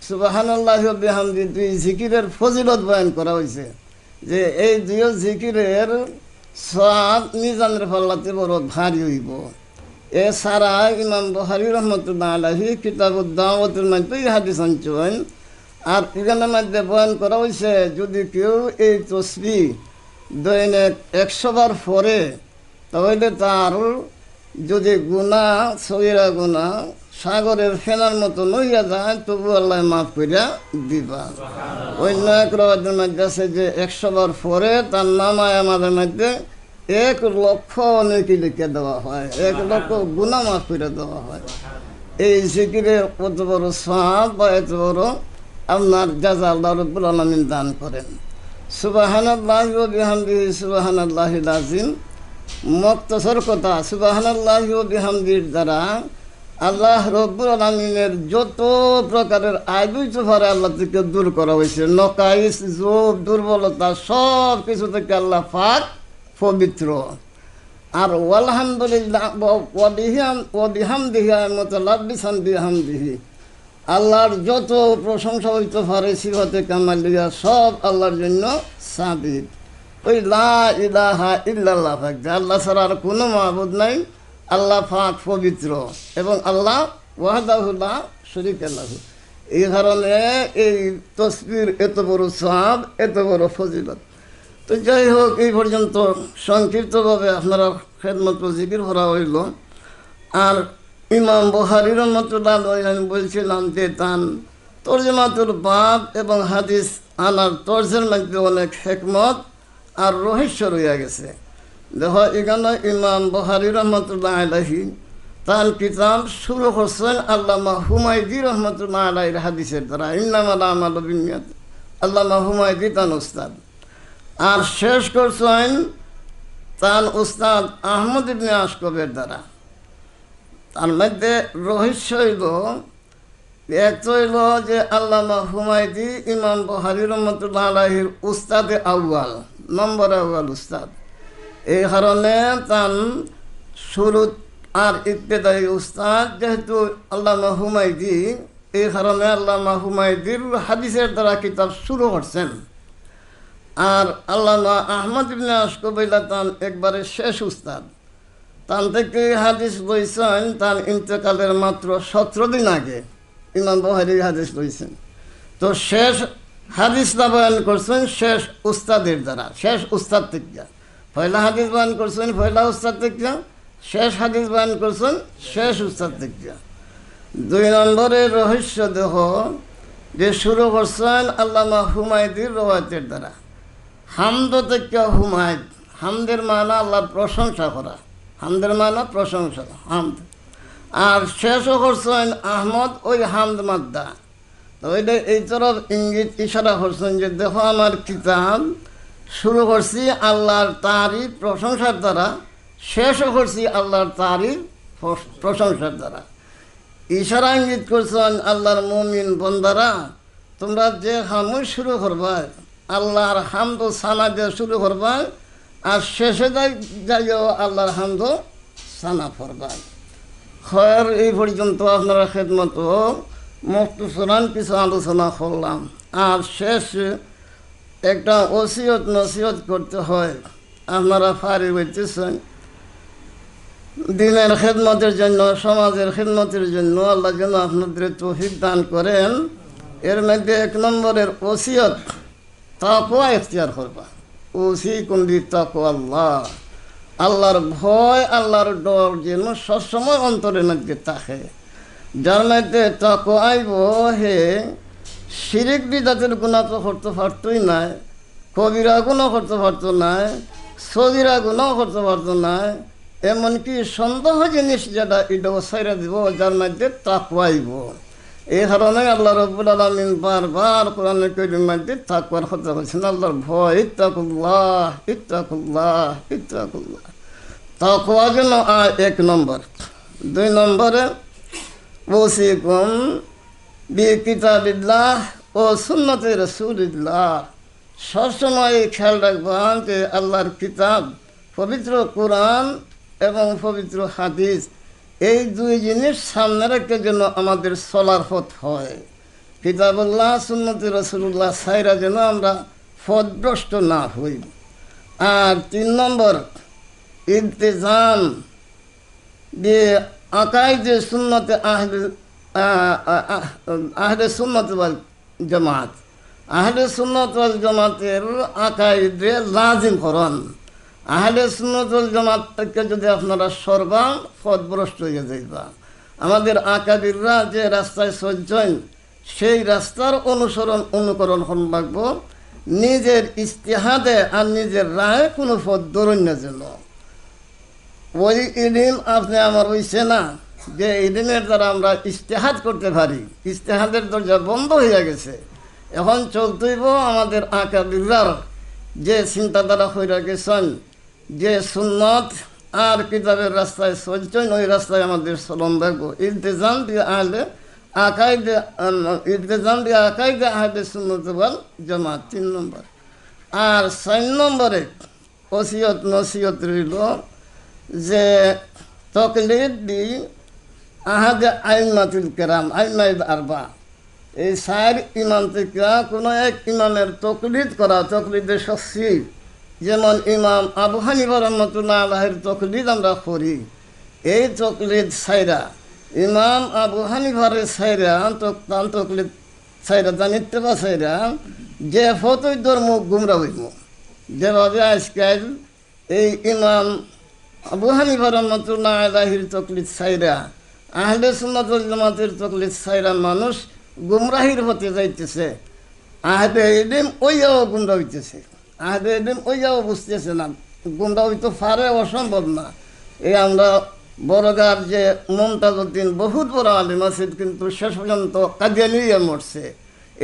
সুবহানাল্লাহি ওয়া বিহামদিহি দুই জিকিরের ফজিলত বয়ান করা হয়েছে, যে এই দুই জিকিরের সওয়াব মিজানের পাল্লাতে বড় ভারী হইব। এছাড়া ইমাম বুখারী রাহমাতুল্লাহ আলাইহি কিতাবুদ দাওয়াতের মধ্যে এই হাদিস আনছেন। আর এখানের মধ্যে বয়ান করা হয়েছে যদি কেউ এই তসবিহ দৈনিক ১০০ বার পড়ে, তাহলে তার যদি গুনাহ সগীরা গুনাহ সাগরের ফেনার মতো নইয়া যায়, তবু আল্লাহ মাফ করিয়া দিবা। অন্য এক রওয়ায়েতের মধ্যে আছে যে ১০০ বার পরে তার নামায় আমাদের মধ্যে ১,০০,০০০ নেকি লিখে দেওয়া হয়, ১,০০,০০০ গুনাহ মাফ করে দেওয়া হয়। এই জিকিরের কত বড় সওয়াব বা এত বড় আপনার জাযা আল্লাহ রাব্বুল আলামিন দান করেন। সুবহানাল্লাহি ওয়া বিহামদিহি সুবহানাল্লাহিল আযীম। মুক্তসর কথা, সুবহানাল্লাহি ওয়া বিহামদিহির দ্বারা আল্লাহ রব্বুল আলামিনের যত প্রকারের আইবুইতে পারে আল্লাহ থেকে দূর করা হয়েছে। নকাইস, জোব, দুর্বলতা সব কিছু থেকে আল্লাহ পাক পবিত্র। আর আলহামদুলিল্লাহ ওয়া বিহামদিহি মুতালাব্বিসান বিহামদিহি, আল্লাহর যত প্রশংসা হইতে পারে সিফাতে কামালিয়া সব আল্লাহর জন্য সাবিত। ওই লা ইলাহা ইল্লাল্লাহ পাক, আল্লাহ ছাড়া আর কোনো মাবুদ নাই, আল্লাহ পাক পবিত্র এবং আল্লাহ ওয়াহদাহু লা শারীকা লাহু। এই কারণে এই তাসবির এত বড় সওয়াব, এত বড় ফজিলত। তো যাই হোক, এই পর্যন্ত সংক্ষিপ্তভাবে আপনারা খেদমত ও জিকির করা হইল। আর ইমাম বুখারী রাহমাতুল্লাহ আলাইহি বলছিলাম যে তান তরজমাতুল বাব এবং হাদিস আনার তর্জের মধ্যে অনেক হিকমত আর রহস্য রয়ে গেছে। দেখো, এখানে ইমাম বুখারী রাহমাতুল্লাহ আলাইহি তার কিতাব শুরু করছেন আল্লামা হুমায়দি রহমতুল্লাহ আলাইহির হাদিসের দ্বারা, ইন্নামাল আমালু বিন্নিয়াত। আল্লামা হুমায়দি তান উস্তাদ। আর শেষ করছেন তার উস্তাদ আহমদ ইবনে আশকবের দ্বারা। তার মধ্যে রহস্য হইল, এক হইল যে আল্লামা হুমায়দি ইমাম বুখারী রাহমাতুল্লাহ আলাইহির উস্তাদে আউয়াল, নম্বর আউয়াল উস্তাদ। এই কারণে তার শুরু আর ইবতেদায়ী উস্তাদ যেহেতু আল্লামা হুমায়দি, এই কারণে আল্লামা হুমায়দির হাদিসের দ্বারা কিতাব শুরু করছেন। আর আল্লামা আহমদ ইবনে আশকব তান একবারে শেষ উস্তাদ। তান থেকে হাদিস লইছেন তার ইন্তেকালের মাত্র 17 দিন আগে ইমাম বুখারী হাদিস লইছেন। তো শেষ হাদিসটা বয়ান করছেন শেষ উস্তাদের দ্বারা, শেষ উস্তাদ থেকে। পয়লা হাদিস বয়ান করছেন পয়লা উস্তাদ থেকে, শেষ হাদিস বয়ান করছেন শেষ উস্তাদ থেকে। 2 নম্বরের রহস্য দেহ যে শুরু করছেন আল্লামা হুমায়দির রওয়ায়াতের দ্বারা। হামদ থেকে হুমায়দ, হামদের মানা আল্লাহর প্রশংসা করা, হামদের মানা প্রশংসা, হামদ। আর শেষও করছেন আহমদ ওই হামদ মাদ্দা। তো ওইটা এই তরফ ইঙ্গিত ইশারা করছেন যে দেখো আমার কিতাব শুরু করছি আল্লাহর তারিফ প্রশংসার দ্বারা, শেষও করছি আল্লাহর তারিফ প্রশংসার দ্বারা। ইশারা ইঙ্গিত করছেন আল্লাহর মুমিন বন্দারা, তোমরা যে হামুই শুরু করবা আল্লাহর হামদ সানা দিয়ে শুরু করবা, আর শেষে যাইও আল্লাহর হামদ সানা করবা। খয়ের এই পর্যন্ত আপনারা খেদমত মুখতসরান কিছু আলোচনা করলাম। আর শেষ একটা ওসিয়ত নসিহত করতে হয়। আপনারা ফারি হইতেছেন দিনের খেদমতের জন্য, সমাজের খেদমতের জন্য, আল্লাহ যেন আপনাদের তৌফিক দান করেন। এর মধ্যে 1 নম্বরের ওসিয়ত তাকওয়া ইখতিয়ার করবা। ওসিকুম বিতাকওয়াল্লাহ, আল্লাহর ভয়, আল্লাহর ডর যেন সবসময় অন্তরের মধ্যে থাকে। যার মধ্যে তাকওয়া আইব, হে শিরিক বিদাতের গুনাহ তো করতে পারতই নাই, কবিরা গুনাহ করতে পারতো নাই, সগীরা গুনাহ করতে পারতো নাই, এমনকি সন্দেহ জিনিস যেটা এটাও ছাইরা দিব, যার মধ্যে তাকওয়া আইব। এই কারণে আল্লাহ রাব্বুল আলামিন বারবার কোরআনে কারীমের মধ্যে তাকওয়ার কথা বলছেন। আল্লাহর ভয়, ইত্তাকুল্লাহ, ইত্তাকুল্লাহ, ইত্তাকুল্লাহ। তাকওয়া যেন 1 নম্বর। 2 নম্বরে ওসিকুম বিকিতাবিল্লাহ ও সুন্নতে রাসূলিল্লাহ, সবসময় খেয়াল রাখবেন যে আল্লাহর কিতাব পবিত্র কোরআন এবং পবিত্র হাদিস, এই 2 জিনিস সামনে রেখে যেন আমাদের চলার পথ হয়। কিতাবুল্লাহ সুন্নতে রাসূলুল্লাহ ছাইরা যেন আমরা পথভ্রষ্ট না হই। আর 3 নম্বর ইলতিজাম দিয়ে আকাইদে সুন্নতে আহলে সুন্নাত ওয়াল জামাত, আহলে সুন্নাত ওয়াল জামাতের আকাইদে লাজিম করুন। আহলে সুন্নাত ওয়াল জামাত থেকে যদি আপনারা সরবান পথভ্রষ্ট হয়ে যাইবা। আমাদের আকাবিররা যে রাস্তায় চলছেন সেই রাস্তার অনুকরণ করুন লাগবো, নিজের ইস্তেহাদে আর নিজের রায়ে কোনো পথ ধরুন না যেন। ওই ইলম আপনি আমার হইছে না যে ইলমের দ্বারা আমরা ইস্তেহাদ করতে পারি, ইস্তেহাদের দরজা বন্ধ হয়ে গেছে। এখন চলতেইব আমাদের আকাবিরার যে চিন্তাধারা হয়ে গেছেন, যে সুন্নত আর কিতাবের রাস্তায় চলছেন, ওই রাস্তায় আমাদের চলন থাকবো। ইলতেজাম দিয়ে আহলে আকাইদে ইলতেজাম দিয়ে আকাইদে আহলে সুন্নত ওয়াল জামাত 3 নম্বর। আর 4 নম্বরে ওসিয়ত নসিয়ত রইল যে তকলিদ দি আহাদে আইমাতুল কেরাম আইমাইদ আরবা, এই 4 ইমাম থেকে কোনো এক ইমামের তকলিদ করা, তকলিদের শক্তি। যেমন ইমাম আবু হানিফা রহমতুল্লাহ আলাইহির তকলিদ আমরা করি, এই তকলিদ সাইরা ইমাম আবু হানিফার সাইরা তকলিদ সাইরা জানিতে বা সাইরা যে ফতই ধর্ম গুমরা হইব। যেভাবে আজকাল এই ইমাম আবু হানিফা রহমতুল্লাহ আলাইহির তকলিদ সাইরা আহলে সুন্নাত ওয়াল জামাতের তকলিদ সাইরা মানুষ গুমরাহির হতে যাইতেছে, আহলে ইলম ওইয়াও গুমরা হইতেছে, আহলে ইলম ওইয়াও বুঝতেছে না, গুমরা হইতে পারে, অসম্ভব না। এই আমরা বড়গার যে মুমতাজউদ্দিন বহুত বড় আলিম আছে, কিন্তু শেষ পর্যন্ত কাদিয়ানিয়া মরছে।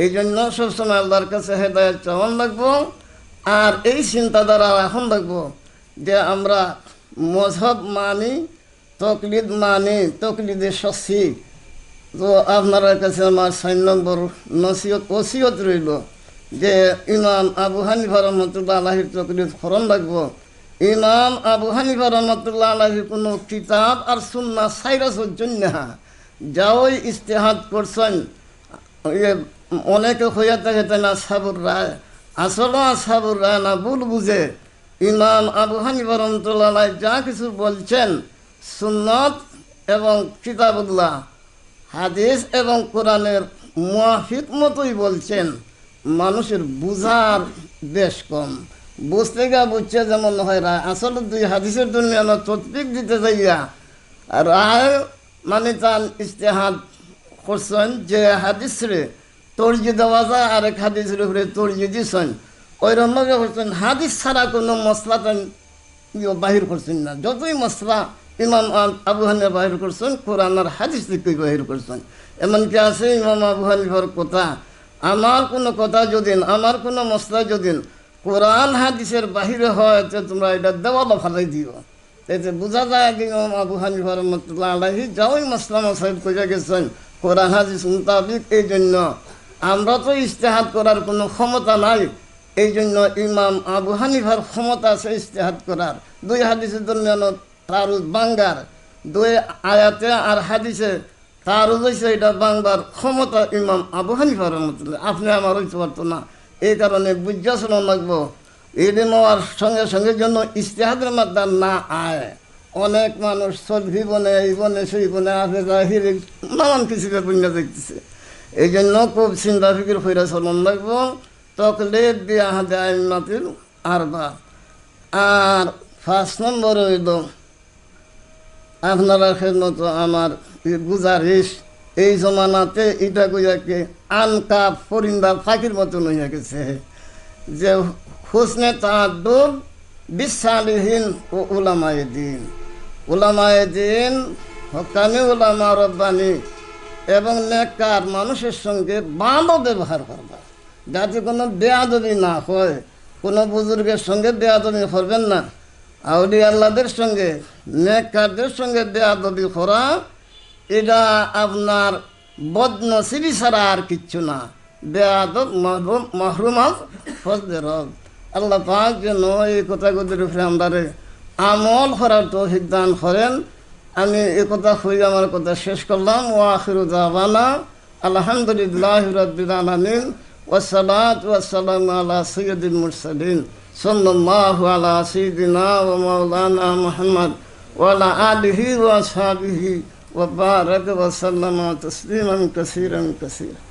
এই জন্য সবসময় আল্লাহর কাছে হেদায়েত চাওয়ান লাগবো। আর এই চিন্তাধারা এখন লাগবো যে আমরা মজহব মানি, তকলিদ মানি, তকলিদের শক্তি। তো আপনার কাছে আমার 4 নম্বর নসিহত ওসিয়ত রইল যে ইমাম আবু হানিফা রহমতুল্লাহ আলাইহির তকলিদ করণ লাগবো। ইমাম আবু হানিফা রহমতুল্লাহ আলাইহির কোনো কিতাব আর সুন্নাহ সাইরা চলছেন না, যাওই ইজতিহাদ করছেন। অনেকে হইয়া থাকে তাই না আসহাবুর রায়, আসলে আসহাবুর রায় না, ভুল বুঝে ইমাম আবু হানিফা রহমতুল্লাহ আলাইহি যা কিছু বলছেন সুন্নাত এবং কিতাবুল্লাহ হাদিস এবং কোরআনের মুয়াফিক মতোই বলছেন। মানুষের বুঝার বেশ কম, বুঝতে গিয়া বুঝছে যেমন হয় রায়, আসলে 2 হাদিসের দুনিয়া তৎপিক দিতে যাইয়া রায় মানে তার ইজতিহাদ করছেন যে হাদিস রে তর্জি দেওয়া যায়, আরেক হাদিসের উপরে তর্জি দিয়েছেন। ওই রকমভাবে করছেন, হাদিস ছাড়া কোনো মশলা বাহির করছেন না। যতই মশলা ইমাম আবু হানিফা বাহির করছেন, কোরআন আর হাদিস থেকে বাহির করছেন। এমনকি আছে ইমাম আবু হানিফার কথা, আমার কোনো কথা যদি, আমার কোনো মশলা যদি কোরআন হাদিসের বাহিরে হয়, তো তোমরা এটা দেওয়ালা ফালাই দিও। এতে বোঝা যায় যে ইমাম আবু হানিফা রহমতুল্লাহ আলাইহি যাওই মশলা মশাইদ করে গেছেন কোরআন হাদিস মোতাবিক। এই জন্য আমরা তো ইজতিহাদ করার কোনো ক্ষমতা নাই, এই জন্য ইমাম আবু হানিফার ক্ষমতা আছে ইজতিহাদ করার। 2 হাদিসের দরমিয়ান তারুজ বাঙ্গার, 2 আয়াতে আর হাদিসে তারুজ হয়েছে, এটা বাংলার ক্ষমতা ইমাম আবু হানিফা রহমতুল্লাহ। আপনি আমার হইতে পারতো না, এই কারণে বুঝা শোনা লাগবো। এদিন হওয়ার সঙ্গে সঙ্গে জন্য ইজতিহাদের মাধ্যম না আয়। অনেক মানুষ চলভি বনে, এই বনে, সেই বনে আসে, হিরে নানান কিছুকে পুণ্য দেখতেছে। এই জন্য খুব চিন্তা ফিকির হইরা চলন লাগবো। তকলিদ দিয়ে আহাদে আইমাতুল আরবা। আর 5 নম্বর হইল আপনারা খেদমত আমার গুজারিশ, এই জমানাতে এটা কইয়াকে আনকাপ পরিন্দা ফাঁকির মতন হইয়া গেছে যে হুসনে তাআদ্দুব বিসালিহিন ও উলামায়ে দিন, উলামায়ে দিন হক্কানি উলামা রব্বানি এবং নেককার মানুষের সঙ্গে ভালো ব্যবহার করবা, যাতে কোনো বেয়াদবি না হয়। কোনো বুজুর্গের সঙ্গে বেয়াদবি করবেন না। আউলিয়া আল্লাহদের সঙ্গে, নেককারদের সঙ্গে বেয়াদবি করা এটা আপনার বদনসিবি ছাড়া আর কিচ্ছু না। বেয়াদব মাহরুমাত ফজলে রব। আল্লাহ পাক যেন এই কথাগুলির উপরে আমরা আমল করার তৌফিক দান করেন। আমি এই কথা হয়ে আমার কথা শেষ করলাম। ওয়া আখিরু দাওয়ানা আলহামদুলিল্লাহি রাব্বিল আলামিন ওয়াসসালাতু ওয়াসসালামু আলা সাইয়্যিদিল মুরসালিন সাল্লাল্লাহু আলা সাইয়্যিদিনা ওয়া মাওলানা মুহাম্মদ ওয়া আলা আলিহি ওয়া আসহাবিহি ওয়া বারাকা ওয়া সাল্লামা তাসলিমান কাসীরান কাসীরা।